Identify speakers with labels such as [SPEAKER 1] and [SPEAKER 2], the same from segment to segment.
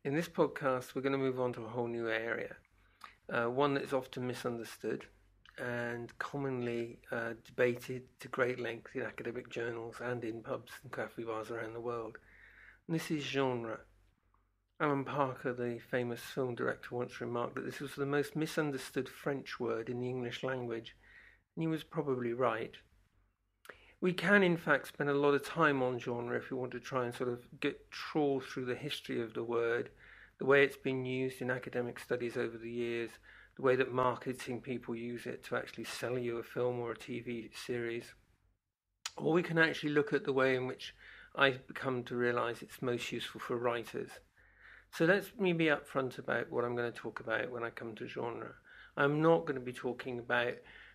[SPEAKER 1] In this podcast, we're going to move on to a whole new area, one that is often misunderstood and commonly debated to great length in academic journals and in pubs and cafe bars around the world. And this is genre. Alan Parker, the famous film director, once remarked that this was the most misunderstood French word in the English language, and he was probably right. We can, in fact, spend a lot of time on genre if we want to try and sort of trawl through the history of the word, the way it's been used in academic studies over the years, the way that marketing people use it to actually sell you a film or a TV series. Or we can actually look at the way in which I've come to realize it's most useful for writers. So let's me be upfront about what I'm going to talk about when I come to genre. I'm not going to be talking about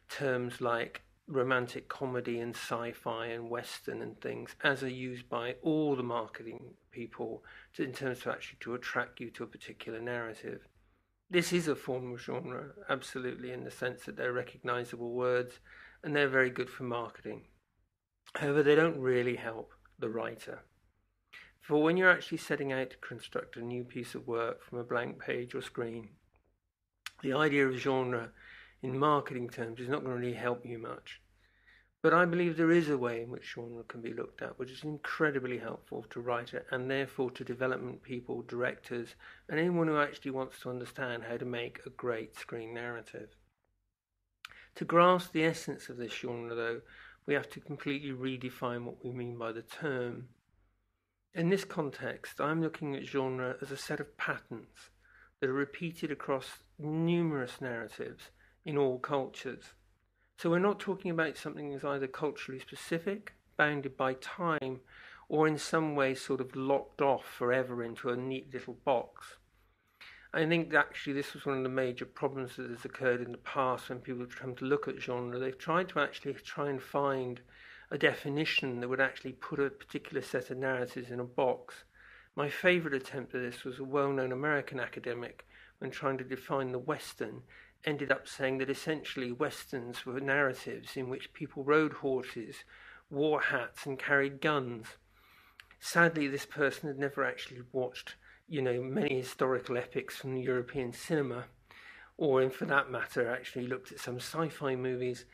[SPEAKER 1] terms like romantic comedy and sci-fi and western and things as are used by all the marketing people in terms of actually to attract you to a particular narrative. This is a form of genre, absolutely, in the sense that they're recognizable words and they're very good for marketing. However, they don't really help the writer. For when you're actually setting out to construct a new piece of work from a blank page or screen, the idea of genre in marketing terms is not going to really help you much. But I believe there is a way in which genre can be looked at, which is incredibly helpful to writer and therefore to development people, directors, and anyone who actually wants to understand how to make a great screen narrative. To grasp the essence of this genre, though, we have to completely redefine what we mean by the term. In this context, I'm looking at genre as a set of patterns that are repeated across numerous narratives in all cultures. So we're not talking about something that's either culturally specific, bounded by time, or in some way sort of locked off forever into a neat little box. I think that actually this was one of the major problems that has occurred in the past when people have come to look at genre. They've tried to actually try and find a definition that would actually put a particular set of narratives in a box. My favourite attempt at this was a well-known American academic when trying to define the Western, ended up saying that essentially Westerns were narratives in which people rode horses, wore hats and carried guns. Sadly, this person had never actually watched, many historical epics from European cinema, or for that matter, actually looked at some sci-fi movies.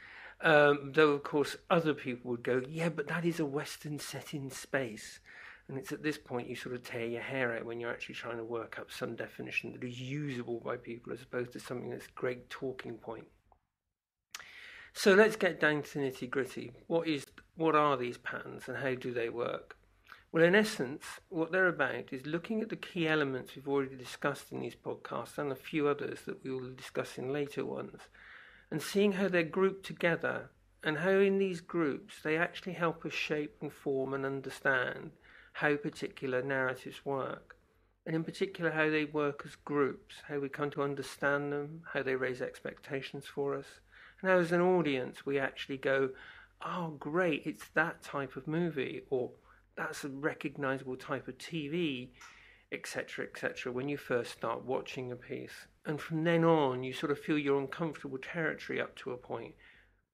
[SPEAKER 1] Though, of course, other people would go, yeah, but that is a Western set in space. And it's at this point you sort of tear your hair out when you're actually trying to work up some definition that is usable by people as opposed to something that's a great talking point. So let's get down to the nitty gritty. What are these patterns and how do they work? Well, in essence, what they're about is looking at the key elements we've already discussed in these podcasts and a few others that we will discuss in later ones, and seeing how they're grouped together and how in these groups they actually help us shape and form and understand how particular narratives work, and in particular how they work as groups, how we come to understand them, how they raise expectations for us, and how as an audience we actually go, oh great, it's that type of movie, or that's a recognizable type of TV, etc., etc., when you first start watching a piece. And from then on, you sort of feel you're on comfortable territory up to a point.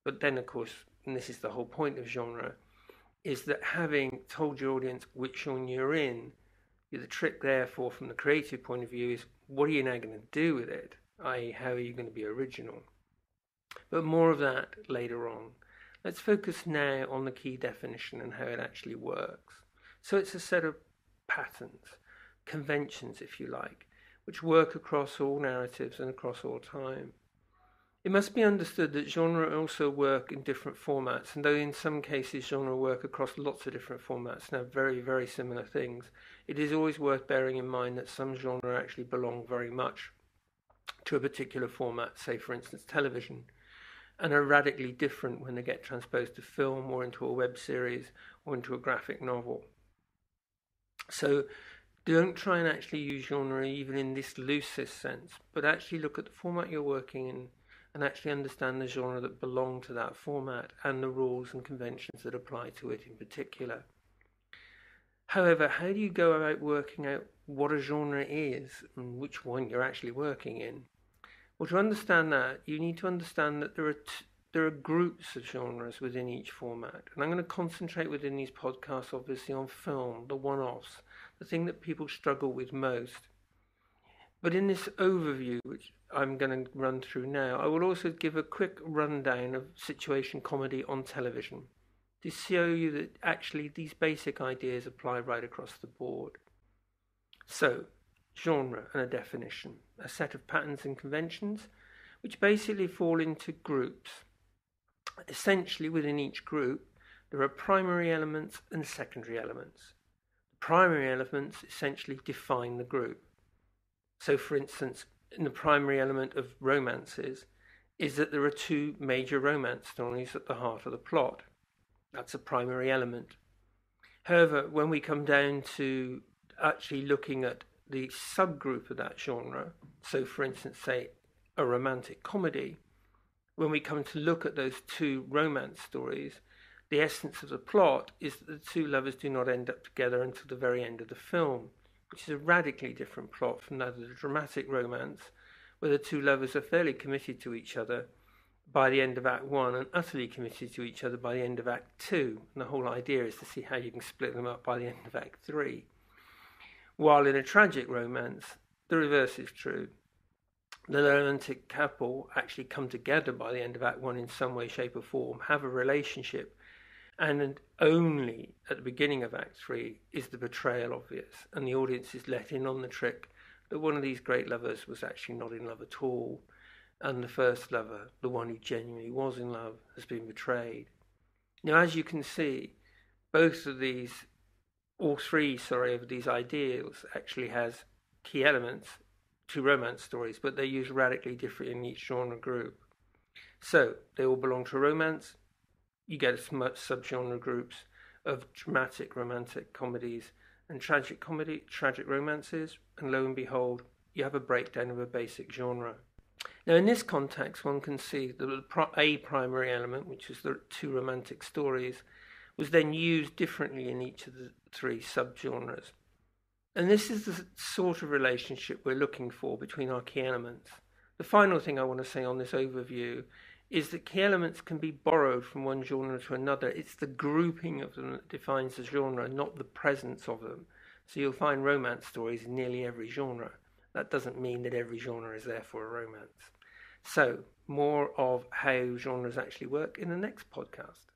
[SPEAKER 1] But then, of course, and this is the whole point of genre, is that having told your audience which genre you're in, the trick therefore from the creative point of view is what are you now going to do with it, i.e. how are you going to be original. But more of that later on. Let's focus now on the key definition and how it actually works. So it's a set of patterns, conventions if you like, which work across all narratives and across all time. It must be understood that genre also work in different formats, and though in some cases genre work across lots of different formats and have very, very similar things, it is always worth bearing in mind that some genre actually belong very much to a particular format, say for instance television, and are radically different when they get transposed to film or into a web series or into a graphic novel. So don't try and actually use genre even in this loosest sense, but actually look at the format you're working in and actually understand the genre that belong to that format and the rules and conventions that apply to it in particular. However, how do you go about working out what a genre is and which one you're actually working in? Well, to understand that, you need to understand that there are groups of genres within each format. And I'm going to concentrate within these podcasts, obviously, on film, the one-offs, the thing that people struggle with most. But in this overview, which I'm going to run through now, I will also give a quick rundown of situation comedy on television to show you that actually these basic ideas apply right across the board. So, genre and a definition, a set of patterns and conventions which basically fall into groups. Essentially, within each group, there are primary elements and secondary elements. The primary elements essentially define the group. So, for instance, in the primary element of romances is that there are two major romance stories at the heart of the plot. That's a primary element. However, when we come down to actually looking at the subgroup of that genre, so for instance, say a romantic comedy, when we come to look at those two romance stories, the essence of the plot is that the two lovers do not end up together until the very end of the film, which is a radically different plot from that of the dramatic romance, where the two lovers are fairly committed to each other by the end of Act 1 and utterly committed to each other by the end of Act 2. And the whole idea is to see how you can split them up by the end of Act 3. While in a tragic romance, the reverse is true. The romantic couple actually come together by the end of Act 1 in some way, shape or form, have a relationship, and only at the beginning of Act 3 is the betrayal obvious, and the audience is let in on the trick that one of these great lovers was actually not in love at all, and the first lover, the one who genuinely was in love, has been betrayed. Now, as you can see, all three of these ideals actually has key elements to romance stories, but they're used radically different in each genre group. So, they all belong to romance. You get subgenre groups of dramatic romantic comedies and tragic romances, and lo and behold, you have a breakdown of a basic genre. Now, in this context, one can see that a primary element, which is the two romantic stories, was then used differently in each of the three subgenres. And this is the sort of relationship we're looking for between our key elements. The final thing I want to say on this overview is that key elements can be borrowed from one genre to another. It's the grouping of them that defines the genre, not the presence of them. So you'll find romance stories in nearly every genre. That doesn't mean that every genre is therefore a romance. So, more of how genres actually work in the next podcast.